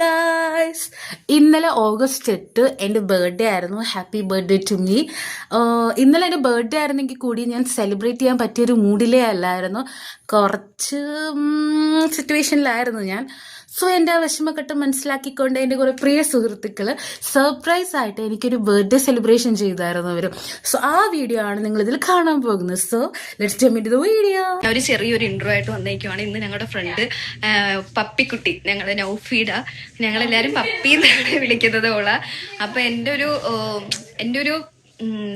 Guys, ഇന്നലെ August 8 എൻ്റെ birthday ആയിരുന്നു. Happy birthday to me. ഇന്നലെ എൻ്റെ ബർത്ത്ഡേ ആയിരുന്നെങ്കിൽ കൂടി ഞാൻ സെലിബ്രേറ്റ് ചെയ്യാൻ പറ്റിയൊരു മൂഡിലേ അല്ലായിരുന്നു. കുറച്ച് സിറ്റുവേഷനിലായിരുന്നു ഞാൻ. സോ എൻ്റെ ആ വിഷമഘട്ടം മനസ്സിലാക്കിക്കൊണ്ട് എൻ്റെ കുറേ പ്രിയ സുഹൃത്തുക്കൾ സർപ്രൈസ് ആയിട്ട് എനിക്കൊരു ബർത്ത്ഡേ സെലിബ്രേഷൻ ചെയ്തായിരുന്നു അവർ. സോ ആ വീഡിയോ ആണ് നിങ്ങൾ ഇതിൽ കാണാൻ പോകുന്നത്. So let's jump into the video. ഒരു ചെറിയൊരു ഇൻട്രോ ആയിട്ട് വന്നേക്കുവാണ്. ഇന്ന് ഞങ്ങളുടെ ഫ്രണ്ട് പപ്പിക്കുട്ടി, ഞങ്ങളുടെ നൗഫീഡ, ഞങ്ങളെല്ലാവരും പപ്പി എന്നാണ് വിളിക്കുന്നത് ഓള. അപ്പൊ എൻ്റെ ഒരു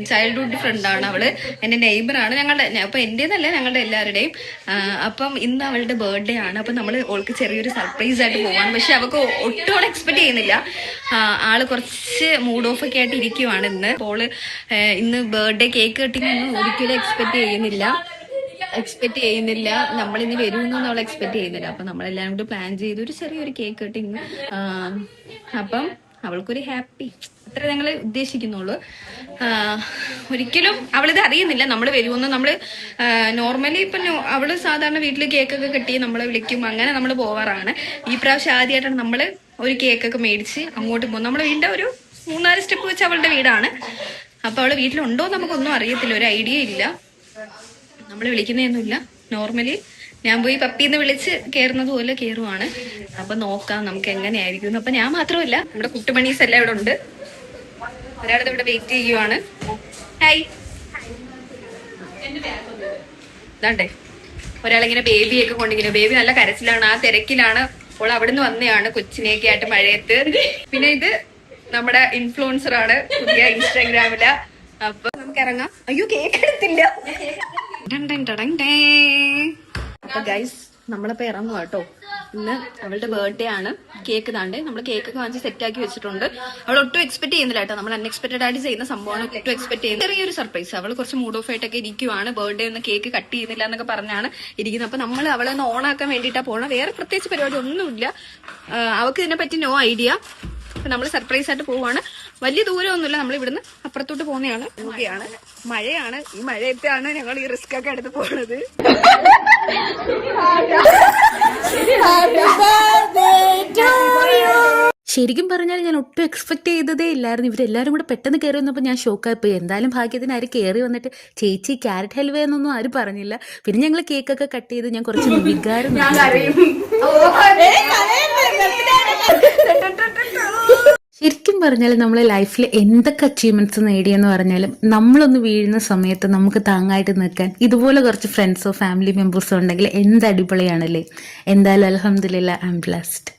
ചൈൽഡ്ഹുഡ് ഫ്രണ്ടാണ് അവള്, എൻ്റെ നെയ്ബറാണ് ഞങ്ങളുടെ. അപ്പൊ എന്റേതല്ല, ഞങ്ങളുടെ എല്ലാവരുടെയും. അപ്പം ഇന്ന് അവളുടെ ബർത്ത്ഡേ ആണ്. അപ്പൊ നമ്മൾ ഓൾക്ക് ചെറിയൊരു സർപ്രൈസ് ആയിട്ട് പോവാണ്. പക്ഷെ അവൾക്ക് ഒട്ടും എക്സ്പെക്ട് ചെയ്യുന്നില്ല. ആള് കുറച്ച് മൂഡ് ഓഫ് ഒക്കെ ആയിട്ട് ഇരിക്കുവാണ് ഇന്ന്. അപ്പോൾ ഇന്ന് ബർത്ത്ഡേ കേക്ക് കട്ടിങ് ഒന്നും ഒരിക്കലും എക്സ്പെക്ട് ചെയ്യുന്നില്ല. നമ്മളിന്ന് വരുമെന്നൊന്നും അവൾ എക്സ്പെക്ട് ചെയ്യുന്നില്ല. അപ്പൊ നമ്മളെല്ലാവരും കൂടി പ്ലാൻ ചെയ്ത് ഒരു ചെറിയൊരു കേക്ക് കട്ടിങ്. അപ്പം അവൾക്കൊരു ഹാപ്പി, അത്ര ഞങ്ങൾ ഉദ്ദേശിക്കുന്നുള്ളൂ. ഒരിക്കലും അവളിത് അറിയുന്നില്ല നമ്മൾ വരുമെന്ന്. നമ്മൾ നോർമലി ഇപ്പം അവള് സാധാരണ വീട്ടിൽ കേക്കൊക്കെ കെട്ടി നമ്മളെ വിളിക്കും, അങ്ങനെ നമ്മൾ പോവാറാണ്. ഈ പ്രാവശ്യം ആദ്യമായിട്ടാണ് നമ്മൾ ഒരു കേക്കൊക്കെ മേടിച്ച് അങ്ങോട്ട് പോകും. നമ്മുടെ വീടിൻ്റെ ഒരു 3-4 സ്റ്റെപ്പ് വെച്ച് അവളുടെ വീടാണ്. അപ്പോൾ അവള് വീട്ടിലുണ്ടോ നമുക്കൊന്നും അറിയത്തില്ല, ഒരു ഐഡിയ ഇല്ല. നമ്മൾ വിളിക്കുന്നതൊന്നുമില്ല. നോർമലി ഞാൻ പോയി പപ്പിന്ന് വിളിച്ച് കയറുന്നത് പോലെ കയറുവാണ്. അപ്പൊ നോക്കാം നമുക്ക് എങ്ങനെയായിരിക്കും. അപ്പൊ ഞാൻ മാത്രമല്ല, നമ്മുടെ കുട്ടുമണീസ് എല്ലാം ഇവിടെ ഉണ്ട്. ഒരാളത് ഇവിടെ വെയിറ്റ് ചെയ്യുവാണ്. ഹായ്, ഇതാണ്ടേ ഒരാളിങ്ങനെ ബേബിയൊക്കെ കൊണ്ടിങ്ങനെ. ബേബി നല്ല കരച്ചിലാണ്, ആ തിരക്കിലാണ്. അപ്പോൾ അവിടുന്ന് വന്നെയാണ് കൊച്ചിനെയൊക്കെ ആയിട്ട് മഴയത്ത്. പിന്നെ ഇത് നമ്മുടെ ഇൻഫ്ലുവൻസർ ആണ്, പുതിയ ഇൻസ്റ്റാഗ്രാമില്. അപ്പൊ നമുക്ക് ഇറങ്ങാം. അയ്യോ, കേക്ക് എടുത്തില്ല. അപ്പൊ ഗൈസ്, നമ്മളിപ്പോ ഇറങ്ങുക കേട്ടോ. ഇന്ന് അവളുടെ ബർത്ത്ഡേ ആണ്. കേക്ക് താണ്ട് നമ്മൾ കേക്കൊക്കെ വാങ്ങിച്ച് സെറ്റ് ആക്കി വെച്ചിട്ടുണ്ട്. അവൾ ഒട്ടും എക്സ്പെക്ട് ചെയ്യുന്നില്ല കേട്ടോ. നമ്മൾ അൺഎക്സ്പെക്ടഡ് ആയിട്ട് ചെയ്യുന്ന സംഭവമാണ്. ഒട്ടും എക്സ്പെക്ട് ചെയ്യുന്നത് ചെറിയൊരു സർപ്രൈസ്. അവൾ കുറച്ച് മൂഡ് ഓഫ് ആയിട്ടൊക്കെ ഇരിക്കുവാണ്. ബർത്ത്ഡേ ഒന്ന് കേക്ക് കട്ട് ചെയ്യുന്നില്ല എന്നൊക്കെ പറഞ്ഞാണ് ഇരിക്കുന്നത്. അപ്പൊ നമ്മൾ അവളെ ഒന്ന് ഓണാക്കാൻ വേണ്ടിയിട്ടാണ് പോകണം. വേറെ പ്രത്യേകിച്ച് പരിപാടി ഒന്നുമില്ല. അവൾക്ക് ഇതിനെ പറ്റി നോ ഐഡിയ. അപ്പൊ നമ്മൾ സർപ്രൈസ് ആയിട്ട് പോവാണ്. വലിയ ദൂരമൊന്നുമില്ല, നമ്മൾ ഇവിടുന്ന് അപ്പുറത്തോട്ട് പോകുന്നതാണ്. പോവുകയാണ്. മഴയാണ്. ഈ മഴയത്താണ് ഞങ്ങൾ ഈ റിസ്ക് ഒക്കെ എടുത്ത് പോണത്. ശരിക്കും പറഞ്ഞാൽ ഞാൻ ഒട്ടും എക്സ്പെക്ട് ചെയ്തതേ ഇല്ലായിരുന്നു. ഇവരെല്ലാവരും കൂടെ പെട്ടെന്ന് കയറി വന്നപ്പോൾ ഞാൻ ഷോക്കായിപ്പോയി. എന്തായാലും ഭാഗ്യത്തിന് ആര് കയറി വന്നിട്ട് ചേച്ചി ക്യാരറ്റ് ഹൽവ എന്നൊന്നും ആരും പറഞ്ഞില്ല. പിന്നെ ഞങ്ങൾ കേക്കൊക്കെ കട്ട് ചെയ്ത് ഞാൻ കുറച്ച് വികാരം. ശരിക്കും പറഞ്ഞാൽ നമ്മളെ ലൈഫിൽ എന്തൊക്കെ അച്ചീവ്മെന്റ്സ് നേടിയെന്ന് പറഞ്ഞാലും നമ്മളൊന്ന് വീഴുന്ന സമയത്ത് നമുക്ക് താങ്ങായിട്ട് നിൽക്കാൻ ഇതുപോലെ കുറച്ച് ഫ്രണ്ട്സോ ഫാമിലി മെമ്പേഴ്സോ ഉണ്ടെങ്കിൽ എന്ത് അടിപൊളിയാണല്ലേ. എന്തായാലും അൽഹംദുലില്ലാ, ഐ ആം ബ്ലെസ്ഡ്.